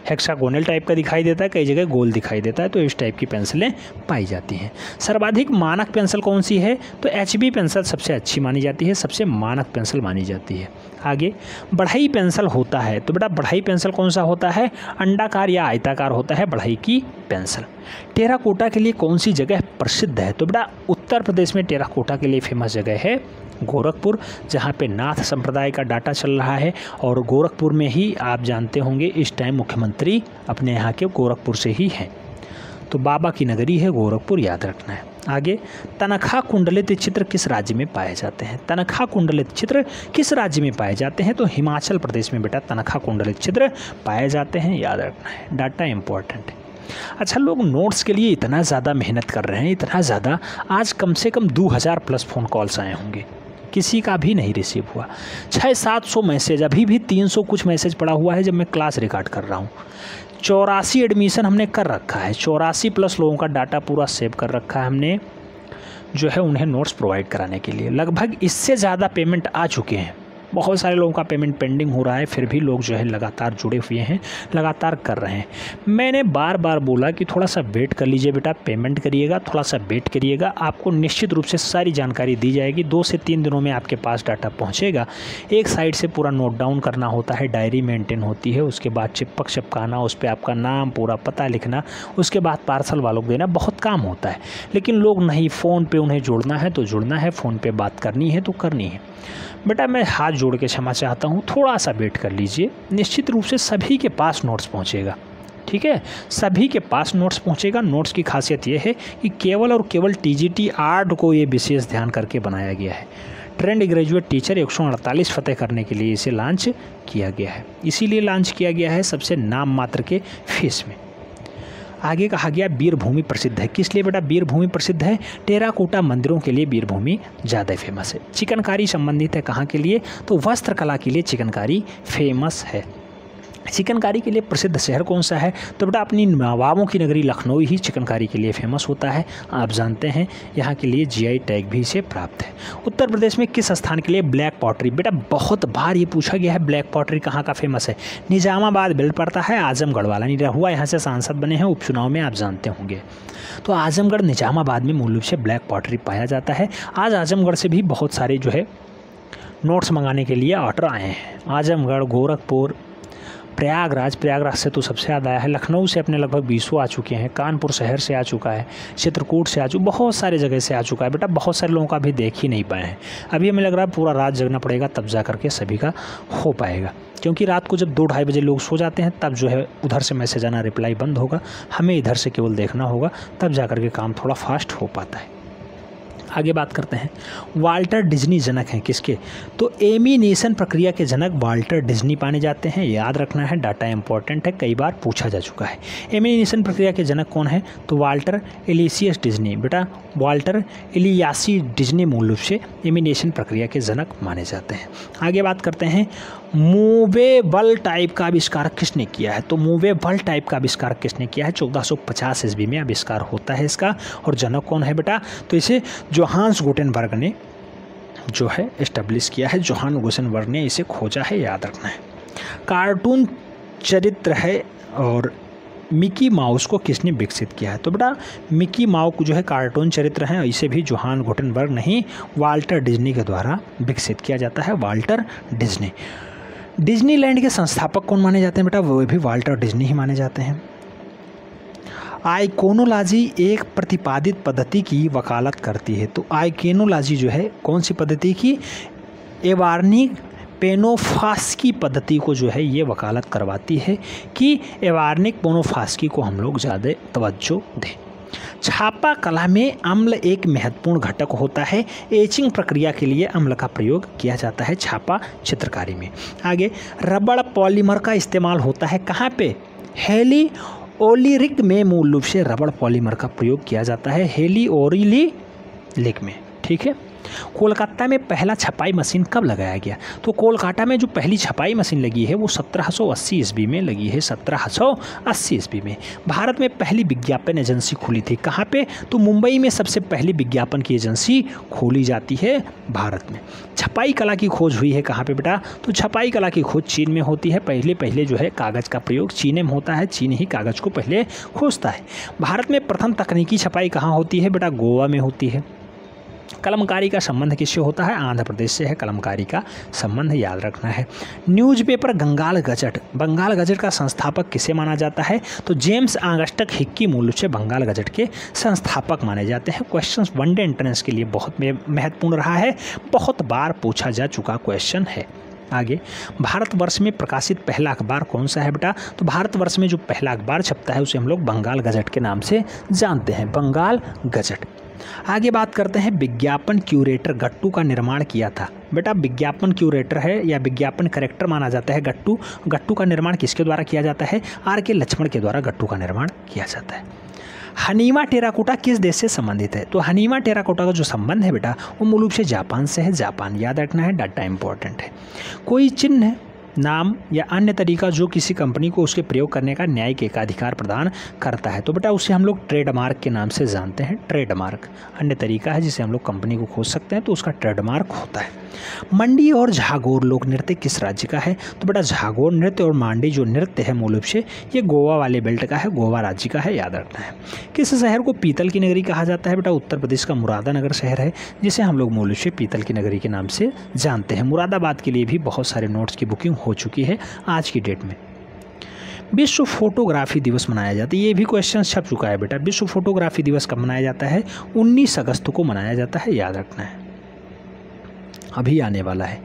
हेक्सागोनल टाइप का दिखाई देता है, कई जगह गोल दिखाई देता है, तो इस टाइप की पेंसिलें पाई जाती हैं। सर्वाधिक मानक पेंसिल कौन सी है, तो HB पेंसिल सबसे अच्छी मानी जाती है, सबसे मानक पेंसिल मानी जाती है। आगे बढ़ई पेंसिल होता है, तो बेटा बढ़ई पेंसिल कौन सा होता है, अंडाकार या आयताकार होता है बढ़ई की पेंसिल। टेराकोटा के लिए कौन सी जगह प्रसिद्ध है, तो बेटा उत्तर प्रदेश में टेराकोटा के लिए फेमस जगह है गोरखपुर, जहाँ पे नाथ संप्रदाय का डाटा चल रहा है। और गोरखपुर में ही आप जानते होंगे इस टाइम मुख्यमंत्री अपने यहाँ के गोरखपुर से ही हैं, तो बाबा की नगरी है गोरखपुर, याद रखना है। आगे तनखा कुंडलित चित्र किस राज्य में पाए जाते हैं, तनखा कुंडलित चित्र किस राज्य में पाए जाते हैं, तो हिमाचल प्रदेश में बेटा तनखा कुंडलित चित्र पाए जाते हैं, याद रखना है। डाटा इंपॉर्टेंट है। अच्छा, लोग नोट्स के लिए इतना ज़्यादा मेहनत कर रहे हैं, इतना ज़्यादा, आज कम से कम 2000 प्लस फ़ोन कॉल्स आए होंगे, किसी का भी नहीं रिसीव हुआ। 600-700 मैसेज, अभी भी 300 कुछ मैसेज पड़ा हुआ है जब मैं क्लास रिकॉर्ड कर रहा हूँ। 84 एडमिशन हमने कर रखा है, 84 प्लस लोगों का डाटा पूरा सेव कर रखा है हमने, जो है उन्हें नोट्स प्रोवाइड कराने के लिए। लगभग इससे ज़्यादा पेमेंट आ चुके हैं, बहुत सारे लोगों का पेमेंट पेंडिंग हो रहा है, फिर भी लोग जो है लगातार जुड़े हुए हैं, लगातार कर रहे हैं। मैंने बार बार बोला कि थोड़ा सा वेट कर लीजिए बेटा, पेमेंट करिएगा, थोड़ा सा वेट करिएगा, आपको निश्चित रूप से सारी जानकारी दी जाएगी। 2 से 3 दिनों में आपके पास डाटा पहुंचेगा। एक साइड से पूरा नोट डाउन करना होता है, डायरी मेंटेन होती है, उसके बाद चिपक चिपकाना, उस पर आपका नाम पूरा पता लिखना, उसके बाद पार्सल वालों को देना, बहुत काम होता है। लेकिन लोग नहीं, फ़ोन पे उन्हें जुड़ना है तो जुड़ना है, फ़ोन पे बात करनी है तो करनी है। बेटा मैं हाथ जोड़ के क्षमा चाहता हूँ, थोड़ा सा वेट कर लीजिए, निश्चित रूप से सभी के पास नोट्स पहुँचेगा, ठीक है, सभी के पास नोट्स पहुँचेगा। नोट्स की खासियत ये है कि केवल और केवल TGT 8 को ये विशेष ध्यान करके बनाया गया है। ट्रेंड ग्रेजुएट टीचर 148 फतेह करने के लिए इसे लॉन्च किया गया है, इसीलिए लॉन्च किया गया है सबसे नाम मात्र के फीस में। आगे कहा गया वीरभूमि प्रसिद्ध है, किस लिए बेटा वीरभूमि प्रसिद्ध है, टेराकोटा मंदिरों के लिए वीरभूमि ज़्यादा फेमस है। चिकनकारी संबंधित है कहाँ के लिए, तो वस्त्रकला के लिए चिकनकारी फेमस है। चिकनकारी के लिए प्रसिद्ध शहर कौन सा है, तो बेटा अपनी नवाबों की नगरी लखनऊ ही चिकनकारी के लिए फेमस होता है, आप जानते हैं। यहाँ के लिए GI टैग भी इसे प्राप्त है। उत्तर प्रदेश में किस स्थान के लिए ब्लैक पॉटरी, बेटा बहुत बार ये पूछा गया है, ब्लैक पॉटरी कहाँ का फेमस है, निजामाबाद बिल पड़ता है, आजमगढ़ वाला नहीं हुआ, यहाँ से सांसद बने हैं उपचुनाव में, आप जानते होंगे। तो आजमगढ़ निजामाबाद में मूल रूप से ब्लैक पॉटरी पाया जाता है। आज आजमगढ़ से भी बहुत सारे जो है नोट्स मंगाने के लिए ऑर्डर आए हैं। आजमगढ़, गोरखपुर, प्रयागराज से तो सबसे ज़्यादा आया है। लखनऊ से अपने लगभग 20 आ चुके हैं, कानपुर शहर से आ चुका है, चित्रकूट से आ चुका, बहुत सारे जगह से आ चुका है। बेटा बहुत सारे लोगों का अभी देख ही नहीं पाए हैं, अभी हमें लग रहा है पूरा रात जगना पड़ेगा तब जा करके सभी का हो पाएगा, क्योंकि रात को जब 2-2:30 बजे लोग सो जाते हैं तब जो है उधर से मैसेज आना, रिप्लाई बंद होगा, हमें इधर से केवल देखना होगा, तब जा करके काम थोड़ा फास्ट हो पाता है। आगे बात करते हैं, वाल्टर डिज्नी जनक हैं किसके? तो एमिनेशन प्रक्रिया के जनक वाल्टर डिज्नी माने जाते हैं। याद रखना है, डाटा इंपॉर्टेंट है, कई बार पूछा जा चुका है। एमिनेशन प्रक्रिया के जनक कौन है? तो वाल्टर एलिसियस डिज्नी। बेटा वाल्टर एलियासी डिज्नी मूल रूप से एमिनेशन प्रक्रिया के जनक माने जाते हैं। आगे बात करते हैं, मूवेबल टाइप का आविष्कार किसने किया है? तो मूवेबल टाइप का आविष्कार किसने किया है? 1450 ईस्वी में आविष्कार होता है इसका। और जनक कौन है बेटा? तो इसे जोहान्स गुटेनबर्ग ने जो है एस्टेब्लिश किया है। जोहान गुटेनबर्ग ने इसे खोजा है, याद रखना है। कार्टून चरित्र है और मिकी माउस को किसने विकसित किया है? तो बेटा मिकी माउस को जो है कार्टून चरित्र हैं, इसे भी जोहान गुटेनबर्ग नहीं वाल्टर डिज्नी के द्वारा विकसित किया जाता है। Walter Disney. डिज्नीलैंड के संस्थापक कौन माने जाते हैं बेटा? वो भी वाल्टर डिज्नी ही माने जाते हैं। आइकोनोलॉजी एक प्रतिपादित पद्धति की वकालत करती है। तो आइकोनोलॉजी जो है कौन सी पद्धति की? एवार्निक पेनोफास्की पद्धति को जो है ये वकालत करवाती है कि एवार्निक पेनोफास्की को हम लोग ज़्यादा तवज्जो दें। छापा कला में अम्ल एक महत्वपूर्ण घटक होता है। एचिंग प्रक्रिया के लिए अम्ल का प्रयोग किया जाता है छापा चित्रकारी में। आगे, रबड़ पॉलीमर का इस्तेमाल होता है कहाँ पे? हेलिओलिरिक में मूल रूप से रबड़ पॉलीमर का प्रयोग किया जाता है, हेलिओलिरिक में। ठीक है। कोलकाता में पहला छपाई मशीन कब लगाया गया? तो कोलकाता में जो पहली छपाई मशीन लगी है वो 1780 ईस्वी में लगी है, 1780 ईस्वी में। भारत में पहली विज्ञापन एजेंसी खुली थी कहाँ पे? तो मुंबई में सबसे पहली विज्ञापन की एजेंसी खोली जाती है भारत में। छपाई कला की खोज हुई है कहाँ पे बेटा? तो छपाई कला की खोज चीन में होती है। पहले जो है कागज़ का प्रयोग चीन में होता है, चीन ही कागज़ को पहले खोजता है। भारत में प्रथम तकनीकी छपाई कहाँ होती है बेटा? गोवा में होती है। कलमकारी का संबंध किससे होता है? आंध्र प्रदेश से है कलमकारी का संबंध, याद रखना है। Newspaper Bengal Gazette, Bengal Gazette का संस्थापक किसे माना जाता है? तो जेम्स ऑगस्टस हिक्की मूल रूप से बंगाल गजट के संस्थापक माने जाते हैं। क्वेश्चन वनडे एंट्रेंस के लिए बहुत महत्वपूर्ण रहा है, बहुत बार पूछा जा चुका क्वेश्चन है। आगे, भारतवर्ष में प्रकाशित पहला अखबार कौन सा है बेटा? तो भारतवर्ष में जो पहला अखबार छपता है उसे हम लोग बंगाल गजट के नाम से जानते हैं, बंगाल गजट। आगे बात करते हैं, विज्ञापन क्यूरेटर गट्टू का निर्माण किया था। बेटा विज्ञापन क्यूरेटर है या विज्ञापन करेक्टर माना जाता है गट्टू। गट्टू का निर्माण किसके द्वारा किया जाता है? आर.के. लक्ष्मण के द्वारा गट्टू का निर्माण किया जाता है। हनीमा टेराकोटा किस देश से संबंधित है? तो हनीमा टेराकोटा का जो संबंध है बेटा वो मूल रूप से जापान से है। जापान, याद रखना है, डाटा इंपॉर्टेंट है। कोई चिन्ह, नाम या अन्य तरीका जो किसी कंपनी को उसके प्रयोग करने का न्यायिक एकाधिकार प्रदान करता है, तो बेटा उसे हम लोग ट्रेडमार्क के नाम से जानते हैं। ट्रेडमार्क अन्य तरीका है जिसे हम लोग कंपनी को खोज सकते हैं, तो उसका ट्रेडमार्क होता है। मंडी और झागोर लोक नृत्य किस राज्य का है? तो बेटा झागोर नृत्य और मांडी जो नृत्य है मूल रूप से ये गोवा वाले बेल्ट का है, गोवा राज्य का है, याद रखना है। किस शहर को पीतल की नगरी कहा जाता है? बेटा उत्तर प्रदेश का मुरादानगर शहर है, जिसे हम लोग मूल रूप से पीतल की नगरी के नाम से जानते हैं। मुरादाबाद के लिए भी बहुत सारे नोट्स की बुकिंग हो चुकी है आज की डेट में। विश्व फोटोग्राफी दिवस मनाया जाता है, ये भी क्वेश्चन छप चुका है बेटा। विश्व फोटोग्राफी दिवस कब मनाया जाता है? 19 अगस्त को मनाया जाता है, याद रखना है, अभी आने वाला है।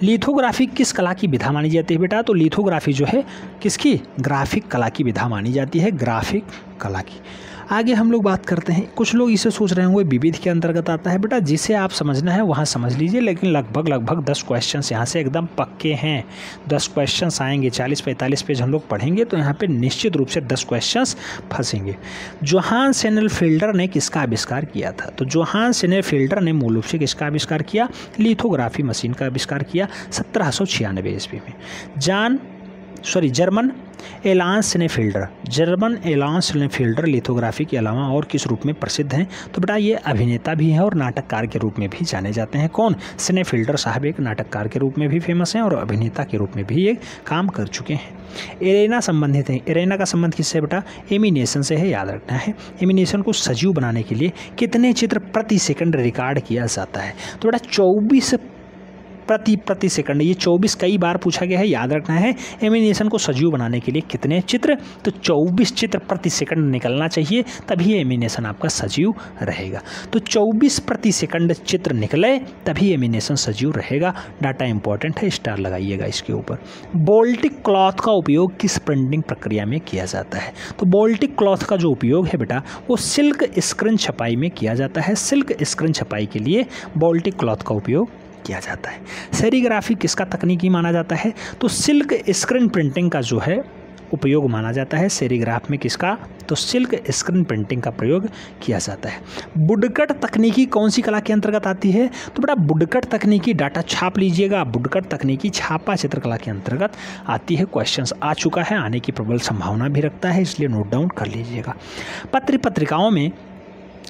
लिथोग्राफी किस कला की विधा मानी जाती है बेटा? तो लिथोग्राफी जो है किसकी? ग्राफिक कला की विधा मानी जाती है, ग्राफिक कला की। आगे हम लोग बात करते हैं, कुछ लोग इसे सोच रहे होंगे विविध के अंतर्गत आता है बेटा, जिसे आप समझना है वहाँ समझ लीजिए, लेकिन लगभग 10 क्वेश्चंस यहाँ से एकदम पक्के हैं। 10 क्वेश्चंस आएंगे, 40-45 पेज हम लोग पढ़ेंगे तो यहाँ पे निश्चित रूप से 10 क्वेश्चंस फंसेंगे। जोहान सेनेलफील्डर ने किसका आविष्कार किया था? तो जोहान सेनेलफील्डर ने मूल रूप से किसका आविष्कार किया? लिथोग्राफी मशीन का आविष्कार किया 1796 ईस्वी में। जर्मन एलांस सेनेफील्डर लिथोग्राफी के अलावा और किस रूप में प्रसिद्ध हैं? तो बेटा ये अभिनेता भी हैं और नाटककार के रूप में भी जाने जाते हैं। कौन? सेनेफील्डर साहब एक नाटककार के रूप में भी फेमस हैं और अभिनेता के रूप में भी एक काम कर चुके हैं। एरेना संबंधित है, एरेना का संबंध किससे बेटा? एमिनेशन से है, याद रखना है। एमिनेशन को सजीव बनाने के लिए कितने चित्र प्रति सेकंड रिकॉर्ड किया जाता है? तो बेटा 24 प्रति सेकंड। ये 24 कई बार पूछा गया है, याद रखना है। एनिमेशन को सजीव बनाने के लिए कितने चित्र, तो 24 चित्र प्रति सेकंड निकलना चाहिए, तभी एनिमेशन आपका सजीव रहेगा। तो 24 प्रति सेकंड चित्र निकले तभी एनिमेशन सजीव रहेगा। डाटा इंपॉर्टेंट है, स्टार लगाइएगा इसके ऊपर। बाल्टिक क्लॉथ का उपयोग किस प्रिंटिंग प्रक्रिया में किया जाता है, तो बाल्टिक क्लॉथ का जो उपयोग है बेटा वो सिल्क स्क्रीन छपाई में किया जाता है। सिल्क स्क्रीन छपाई के लिए बाल्टिक क्लॉथ का उपयोग किया जाता है। सेरीग्राफी किसका तकनीकी माना जाता है, तो सिल्क स्क्रीन प्रिंटिंग का जो है उपयोग माना जाता है। सेरीग्राफ में किसका, तो सिल्क स्क्रीन प्रिंटिंग का प्रयोग किया जाता है। वुडकट तकनीकी कौन सी कला के अंतर्गत आती है, तो बेटा वुडकट तकनीकी, डाटा छाप लीजिएगा, वुडकट तकनीकी छापा चित्रकला के अंतर्गत आती है। क्वेश्चंस आ चुका है, आने की प्रबल संभावना भी रखता है, इसलिए नोट डाउन कर लीजिएगा। पत्र पत्रिकाओं में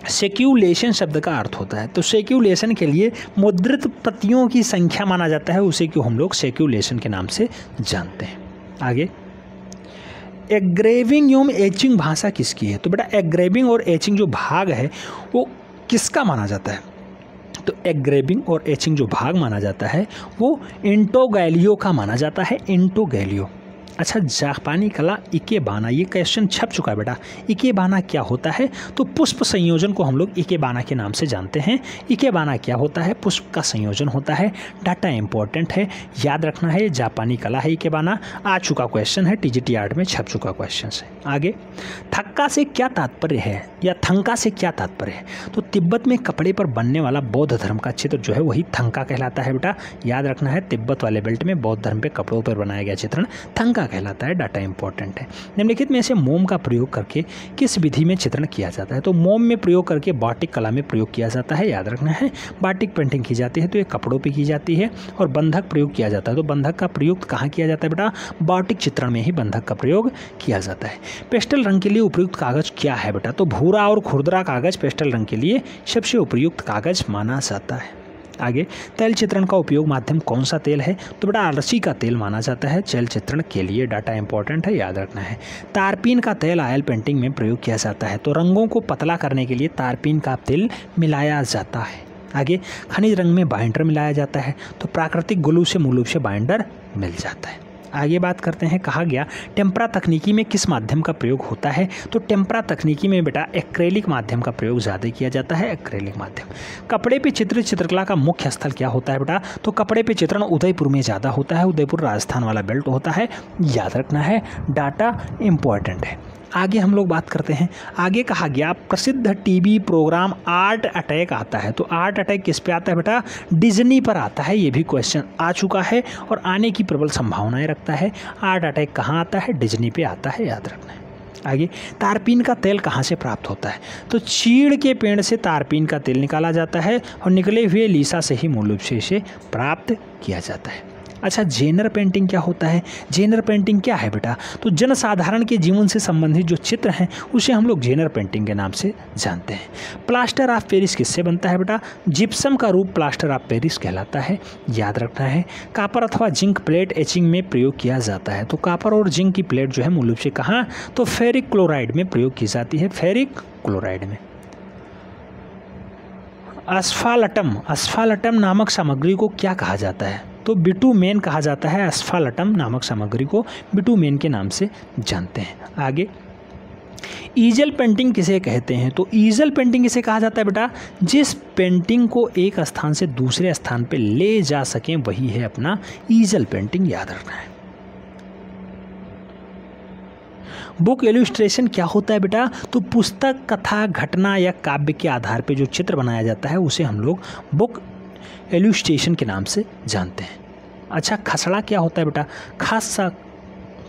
सेक्यूलेशन शब्द का अर्थ होता है, तो सेक्यूलेशन के लिए मुद्रित प्रतियों की संख्या माना जाता है, उसे क्यों हम लोग सेक्यूलेशन के नाम से जानते हैं। आगे, एग्रेविंग एवं एचिंग भाषा किसकी है, तो बेटा एग्रेविंग और एचिंग जो भाग है वो किसका माना जाता है, तो एग्रेविंग और एचिंग जो भाग माना जाता है वो इंटो गैलियो का माना जाता है। इंटो गैलियो। अच्छा, जापानी कला इकेबाना, ये क्वेश्चन छप चुका है बेटा। इकेबाना क्या होता है, तो पुष्प संयोजन को हम लोग इकेबाना के नाम से जानते हैं। इकेबाना क्या होता है, पुष्प का संयोजन होता है। डाटा इंपॉर्टेंट है, याद रखना है, जापानी कला है इकेबाना। आ चुका क्वेश्चन है, टीजीटी आर्ट में छप चुका क्वेश्चन है। आगे, थक्का से क्या तात्पर्य है या थंका से क्या तात्पर्य है, तो तिब्बत में कपड़े पर बनने वाला बौद्ध धर्म का चित्र जो है वही थंका कहलाता है बेटा। याद रखना है, तिब्बत वाले बेल्ट में बौद्ध धर्म पे कपड़ों पर बनाया गया चित्रण थंका कहलाता है। डाटा इंपॉर्टेंट है। निम्नलिखित में से मोम का प्रयोग करके किस विधि में चित्रण किया जाता है, तो मोम में प्रयोग करके बाटिक कला में प्रयोग किया जाता है। याद रखना है, बाटिक पेंटिंग की जाती है तो ये कपड़ों पे की जाती है। और बंधक प्रयोग किया जाता है, तो बंधक का प्रयोग कहाँ किया जाता है बेटा, बाटिक चित्रण में ही बंधक का प्रयोग किया जाता है। पेस्टल रंग के लिए उपयुक्त कागज क्या है बेटा, तो भूरा और खुरदरा कागज पेस्टल रंग के लिए सबसे उपयुक्त कागज माना जाता है। आगे, तैल चित्रण का उपयोग माध्यम कौन सा तेल है, तो बेटा अलसी का तेल माना जाता है तैल चित्रण के लिए। डाटा इंपॉर्टेंट है, याद रखना है। तारपीन का तेल ऑयल पेंटिंग में प्रयोग किया जाता है, तो रंगों को पतला करने के लिए तारपीन का तेल मिलाया जाता है। आगे, खनिज रंग में बाइंडर मिलाया जाता है, तो प्राकृतिक ग्लू से मूल रूप से बाइंडर मिल जाता है। आगे बात करते हैं, कहा गया टेम्परा तकनीकी में किस माध्यम का प्रयोग होता है, तो टेम्परा तकनीकी में बेटा एक्रेलिक माध्यम का प्रयोग ज़्यादा किया जाता है। एक्रेलिक माध्यम। कपड़े पे चित्रित चित्रकला का मुख्य स्थल क्या होता है बेटा, तो कपड़े पे चित्रण उदयपुर में ज़्यादा होता है। उदयपुर राजस्थान वाला बेल्ट होता है, याद रखना है, डाटा इंपॉर्टेंट है। आगे हम लोग बात करते हैं, आगे कहा गया प्रसिद्ध टीवी प्रोग्राम आर्ट अटैक आता है, तो आर्ट अटैक किस पे आता है बेटा, डिज्नी पर आता है। ये भी क्वेश्चन आ चुका है और आने की प्रबल संभावनाएं रखता है। आर्ट अटैक कहाँ आता है, डिज्नी पे आता है, याद रखना है। आगे, तारपीन का तेल कहाँ से प्राप्त होता है, तो चीड़ के पेड़ से तारपीन का तेल निकाला जाता है और निकले हुए लीसा से ही मूल रूप से इसे प्राप्त किया जाता है। अच्छा, जेनर पेंटिंग क्या होता है, जेनर पेंटिंग क्या है बेटा, तो जनसाधारण के जीवन से संबंधित जो चित्र हैं उसे हम लोग जेनर पेंटिंग के नाम से जानते हैं। प्लास्टर ऑफ पेरिस किससे बनता है बेटा, जिप्सम का रूप प्लास्टर ऑफ पेरिस कहलाता है, याद रखना है। कापर अथवा जिंक प्लेट एचिंग में प्रयोग किया जाता है, तो कापर और जिंक की प्लेट जो है मूल रूप से कहाँ, तो फेरिक क्लोराइड में प्रयोग की जाती है, फेरिक क्लोराइड में। अस्फाल्टम नामक सामग्री को क्या कहा जाता है, तो बिटुमेन कहा जाता है। अस्फाल्टम नामक सामग्री को बिटुमेन के नाम से जानते हैं। आगे, ईजल पेंटिंग किसे कहते हैं, तो ईजल पेंटिंग किसे कहा जाता है बेटा, जिस पेंटिंग को एक स्थान से दूसरे स्थान पे ले जा सकें वही है अपना ईजल पेंटिंग, याद रखना है। बुक इलस्ट्रेशन क्या होता है बेटा, तो पुस्तक, कथा, घटना या काव्य के आधार पे जो चित्र बनाया जाता है उसे हम लोग बुक इलस्ट्रेशन के नाम से जानते हैं। अच्छा, खसड़ा क्या होता है बेटा,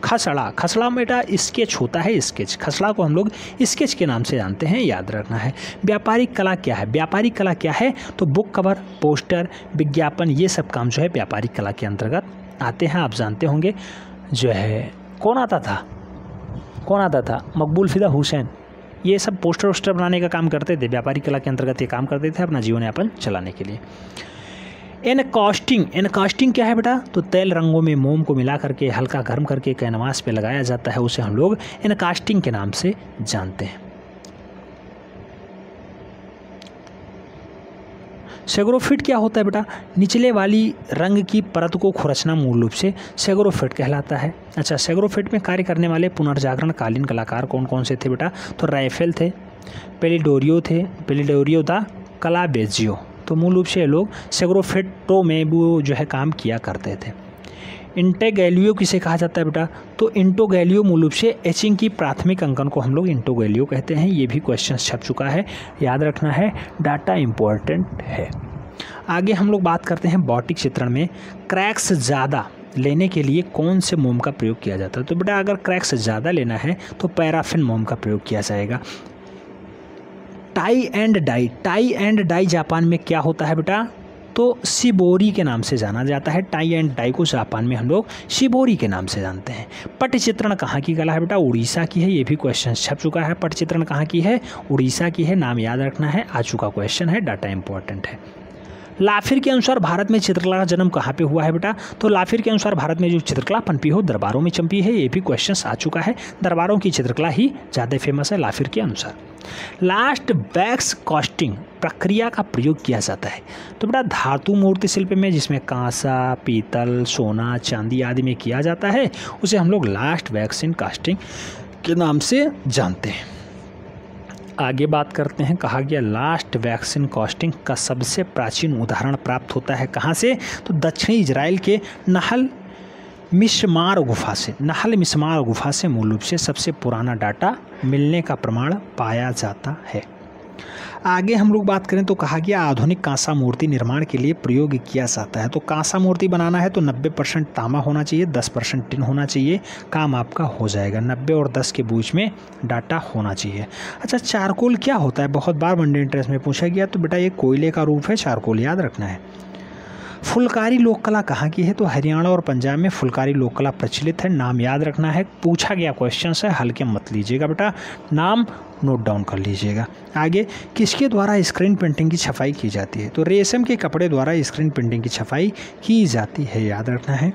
खसड़ा बेटा स्केच होता है, स्केच। खसड़ा को हम लोग स्केच के नाम से जानते हैं, याद रखना है। व्यापारिक कला क्या है, व्यापारिक कला क्या है, तो बुक कवर, पोस्टर, विज्ञापन, ये सब काम जो है व्यापारिक कला के अंतर्गत आते हैं। आप जानते होंगे जो है कौन आता था, मकबूल फिदा हुसैन, ये सब पोस्टर वोस्टर बनाने का काम करते थे, व्यापारिक कला के अंतर्गत ये काम करते थे अपना जीवन यापन चलाने के लिए। एनकास्टिंग क्या है बेटा, तो तेल रंगों में मोम को मिला करके हल्का गर्म करके कैनवास पे लगाया जाता है, उसे हम लोग एनकास्टिंग के नाम से जानते हैं। सेग्रोफिट क्या होता है बेटा? निचले वाली रंग की परत को खुरचना मूल रूप से सेग्रोफिट कहलाता है। अच्छा, सेग्रोफिट में कार्य करने वाले पुनर्जागरण कालीन कलाकार कौन कौन से थे बेटा? तो राइफेल थे, पेलिडोरियो दा कलाबेजियो। तो मूल रूप से ये लोग सेग्रोफिटो में वो जो है काम किया करते थे। इंटेगैलियो किसे कहा जाता है बेटा? तो इंटोगैलियो मूल रूप से एचिंग की प्राथमिक अंकन को हम लोग इंटोगैलियो कहते हैं। ये भी क्वेश्चन छप चुका है, याद रखना है, डाटा इम्पोर्टेंट है। आगे हम लोग बात करते हैं भौतिक चित्रण में क्रैक्स ज़्यादा लेने के लिए कौन से मोम का प्रयोग किया जाता है? तो बेटा अगर क्रैक्स ज़्यादा लेना है तो पैराफिन मोम का प्रयोग किया जाएगा। टाई एंड डाई जापान में क्या होता है बेटा? तो शिबोरी के नाम से जाना जाता है। टाई एंड डाई को जापान में हम लोग शिबोरी के नाम से जानते हैं। पटचित्रण कहाँ की कला है बेटा? उड़ीसा की है। ये भी क्वेश्चन छप चुका है। पटचित्रण कहाँ की है? उड़ीसा की है। नाम याद रखना है, आ चुका क्वेश्चन है, डाटा इंपॉर्टेंट है। लाफिर के अनुसार भारत में चित्रकला का जन्म कहाँ पे हुआ है बेटा? तो लाफिर के अनुसार भारत में जो चित्रकला पनपी हो दरबारों में चंपी है। ये भी क्वेश्चन आ चुका है। दरबारों की चित्रकला ही ज़्यादा फेमस है लाफिर के अनुसार। लास्ट वैक्स कास्टिंग प्रक्रिया का प्रयोग किया जाता है। तो बेटा धातु मूर्ति शिल्प में जिसमें कांसा, पीतल, सोना, चांदी आदि में किया जाता है उसे हम लोग लास्ट वैक्सिन कास्टिंग के नाम से जानते हैं। आगे बात करते हैं, कहा गया लास्ट वैक्सिन कास्टिंग का सबसे प्राचीन उदाहरण प्राप्त होता है कहाँ से? तो दक्षिणी इजराइल के नहल मिस्मार गुफा से मूल रूप से सबसे पुराना डाटा मिलने का प्रमाण पाया जाता है। आगे हम लोग बात करें तो कहा गया आधुनिक कांसा मूर्ति निर्माण के लिए प्रयोग किया जाता है। तो कांसा मूर्ति बनाना है तो 90% तांबा होना चाहिए, 10% टिन होना चाहिए, काम आपका हो जाएगा। 90 और 10 के बीच में डाटा होना चाहिए। अच्छा, चारकोल क्या होता है? बहुत बार वनडे इंटरेस्ट में पूछा गया। तो बेटा ये कोयले का रूप है चारकोल, याद रखना है। फुलकारी लोक कला कहाँ की है? तो हरियाणा और पंजाब में फुलकारी लोक कला प्रचलित है। नाम याद रखना है, पूछा गया क्वेश्चन है, हल्के मत लीजिएगा बेटा, नाम नोट डाउन कर लीजिएगा। आगे किसके द्वारा स्क्रीन पेंटिंग की छपाई की जाती है? तो रेशम के कपड़े द्वारा स्क्रीन पेंटिंग की छपाई की जाती है, याद रखना है।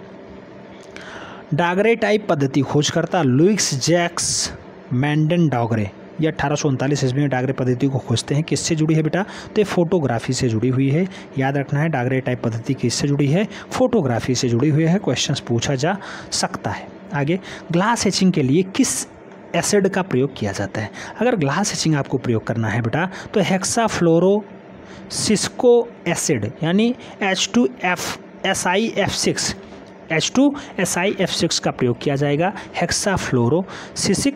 डागरेटाइप पद्धति खोजकर्ता लुइस जैक्स मैंडन डॉगरे, ये 1839 ईस्वी में डागरे पद्धति को खोजते हैं। किससे जुड़ी है बेटा? तो ये फोटोग्राफी से जुड़ी हुई है, याद रखना है। डागरेटाइप पद्धति किससे जुड़ी है? फोटोग्राफी से जुड़ी हुई है। क्वेश्चन पूछा जा सकता है। आगे ग्लास एचिंग के लिए किस एसिड का प्रयोग किया जाता है? अगर ग्लास एचिंग आपको प्रयोग करना है बेटा तो हेक्साफ्लोरोसिस्को एसिड यानी H2SiF6 का प्रयोग किया जाएगा। हेक्साफ्लोरोसिसिक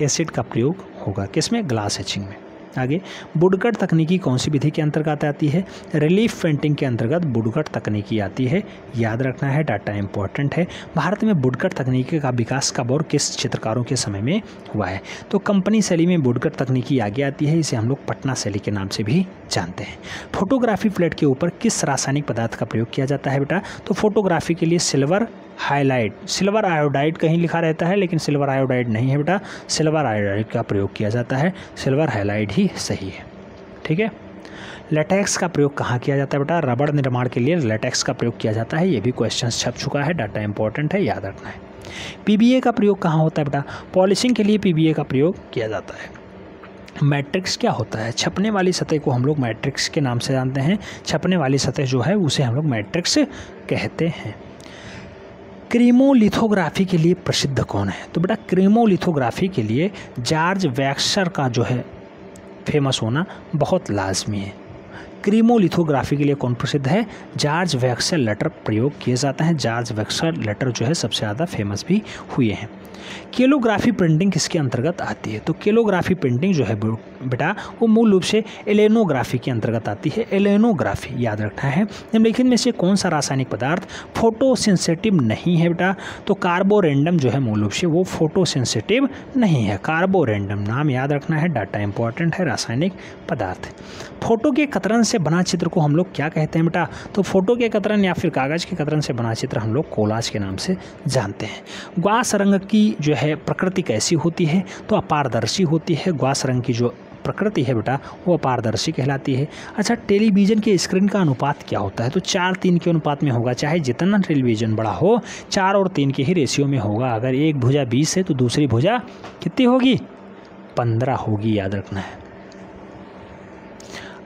एसिड का प्रयोग होगा किसमें? ग्लास एचिंग में। आगे वुडकट तकनीकी कौन सी विधि के अंतर्गत आती है? रिलीफ पेंटिंग के अंतर्गत वुडकट तकनीकी आती है, याद रखना है, डाटा इंपॉर्टेंट है। भारत में वुडकट तकनीकी का विकास कब और किस चित्रकारों के समय में हुआ है? तो कंपनी शैली में वुडकट तकनीकी आगे आती है, इसे हम लोग पटना शैली के नाम से भी जानते हैं। फोटोग्राफी प्लेट के ऊपर किस रासायनिक पदार्थ का प्रयोग किया जाता है बेटा? तो फोटोग्राफी के लिए सिल्वर आयोडाइड कहीं लिखा रहता है लेकिन सिल्वर आयोडाइड नहीं है बेटा, सिल्वर आयोडाइड का प्रयोग किया जाता है। सिल्वर हाइलाइड ही सही है, ठीक है। लेटेक्स का प्रयोग कहाँ किया जाता है बेटा? रबड़ निर्माण के लिए लेटेक्स का प्रयोग किया जाता है। ये भी क्वेश्चन छप चुका है, डाटा इंपॉर्टेंट है, याद रखना है। पीबीए का प्रयोग कहाँ होता है बेटा? पॉलिशिंग के लिए पीबीए का प्रयोग किया जाता है। मैट्रिक्स क्या होता है? छपने वाली सतह को हम लोग मैट्रिक्स के नाम से जानते हैं। छपने वाली सतह जो है उसे हम लोग मैट्रिक्स कहते हैं। क्रीमोलिथोग्राफी के लिए प्रसिद्ध कौन है? तो बेटा क्रीमोलिथोग्राफी के लिए जॉर्ज वैक्सर का जो है फेमस होना बहुत लाजमी है। क्रीमोलिथोग्राफी के लिए कौन प्रसिद्ध है? जॉर्ज वैक्सर लेटर प्रयोग किए जाते हैं। जॉर्ज वैक्सर लेटर जो है सबसे ज़्यादा फेमस भी हुए हैं। कैलोग्राफी प्रिंटिंग किसके अंतर्गत आती है? तो कैलोग्राफी प्रिंटिंग जो है बेटा वो मूल रूप से एलेनोग्राफी के अंतर्गत आती है। एलेनोग्राफी याद रखना है। निम्नलिखित में से कौन सा रासायनिक पदार्थ फोटोसेंसिटिव नहीं है बेटा? तो कार्बोरेंडम जो है मूल रूप से वो फोटोसेंसिटिव नहीं है। कार्बोरेंडम नाम याद रखना है, डाटा इंपॉर्टेंट है, रासायनिक पदार्थ। फोटो के कतरन से बना चित्र को हम लोग क्या कहते हैं बेटा? तो फोटो के कतरन या फिर कागज़ के कतरन से बना चित्र हम लोग कोलाज के नाम से जानते हैं। ग्वास रंग की जो है प्रकृति कैसी होती है? तो अपारदर्शी होती है। ग्वास रंग की जो प्रकृति है बेटा वो अपारदर्शी कहलाती है। अच्छा, टेलीविज़न के स्क्रीन का अनुपात क्या होता है? तो 4:3 के अनुपात में होगा। चाहे जितना टेलीविज़न बड़ा हो 4 और 3 के ही रेशियो में होगा। अगर एक भुजा 20 है तो दूसरी भुजा कितनी होगी? 15 होगी, याद रखना है।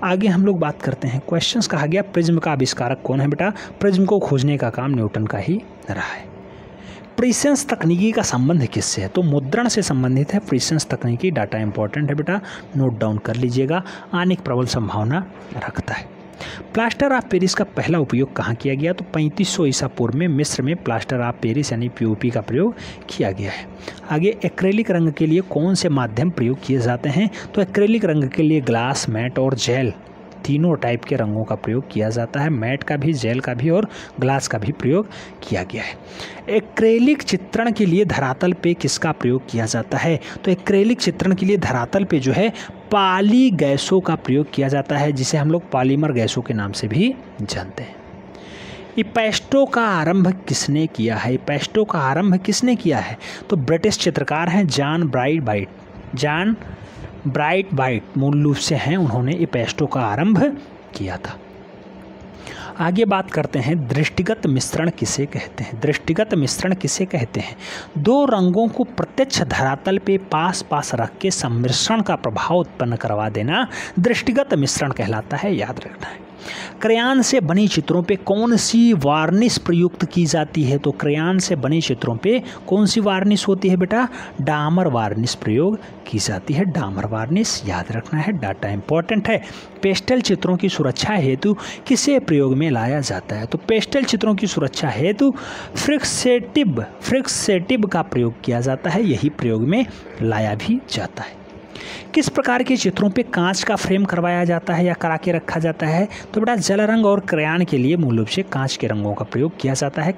आगे हम लोग बात करते हैं, क्वेश्चंस कहा गया प्रिज्म का आविष्कारक कौन है बेटा? प्रिज्म को खोजने का काम न्यूटन का ही रहा है। प्रिसेंस तकनीकी का संबंध किससे है? तो मुद्रण से संबंधित है प्रिसेंस तकनीकी। डाटा इंपॉर्टेंट है बेटा, नोट डाउन कर लीजिएगा, आने की प्रबल संभावना रखता है। प्लास्टर ऑफ पेरिस का पहला उपयोग कहाँ किया गया? तो 3500 ईसा पूर्व में मिस्र में प्लास्टर ऑफ पेरिस यानी पीओपी का प्रयोग किया गया है। आगे एक्रेलिक रंग के लिए कौन से माध्यम प्रयोग किए जाते हैं? तो एक्रेलिक रंग के लिए ग्लास, मैट और जेल, तीनों टाइप के रंगों का प्रयोग किया जाता है। मैट का भी, जेल का भी और ग्लास का भी प्रयोग किया गया है। एक्रेलिक चित्रण के लिए धरातल पे किसका प्रयोग किया जाता है? तो एक्रेलिक चित्रण के लिए धरातल पे जो है पॉली गैसों का प्रयोग किया जाता है, जिसे हम लोग पॉलीमर गैसों के नाम से भी जानते हैं। इपेस्टो का आरंभ किसने किया है? इपेस्टो का आरंभ किसने किया है? तो ब्रिटिश चित्रकार हैं जॉन ब्राइट वाइट मूल रूप से हैं, उन्होंने इपेस्टो का आरंभ किया था। आगे बात करते हैं दृष्टिगत मिश्रण किसे कहते हैं? दृष्टिगत मिश्रण किसे कहते हैं? दो रंगों को प्रत्यक्ष धरातल पे पास पास रख के सम्मिश्रण का प्रभाव उत्पन्न करवा देना दृष्टिगत मिश्रण कहलाता है, याद रखना है। क्रेयॉन से बने चित्रों पे कौन सी वार्निश प्रयुक्त की जाती है? तो क्रेयॉन से बने चित्रों पे कौन सी वार्निश होती है बेटा? डामर वार्निश प्रयोग की जाती है, डामर वार्निश याद रखना है, डाटा इंपॉर्टेंट है। पेस्टल चित्रों की सुरक्षा हेतु किसे प्रयोग में लाया जाता है? तो पेस्टल चित्रों की सुरक्षा हेतु फ्रिक्सेटिव का प्रयोग किया जाता है, यही प्रयोग में लाया भी जाता है। किस प्रकार के चित्रों पे कांच का फ्रेम करवाया जाता है या करा के रखा जाता है? तो बेटा जल रंग और क्रेयॉन के लिए मूल रूप से कांच के रंगों का प्रयोग किया जाता है।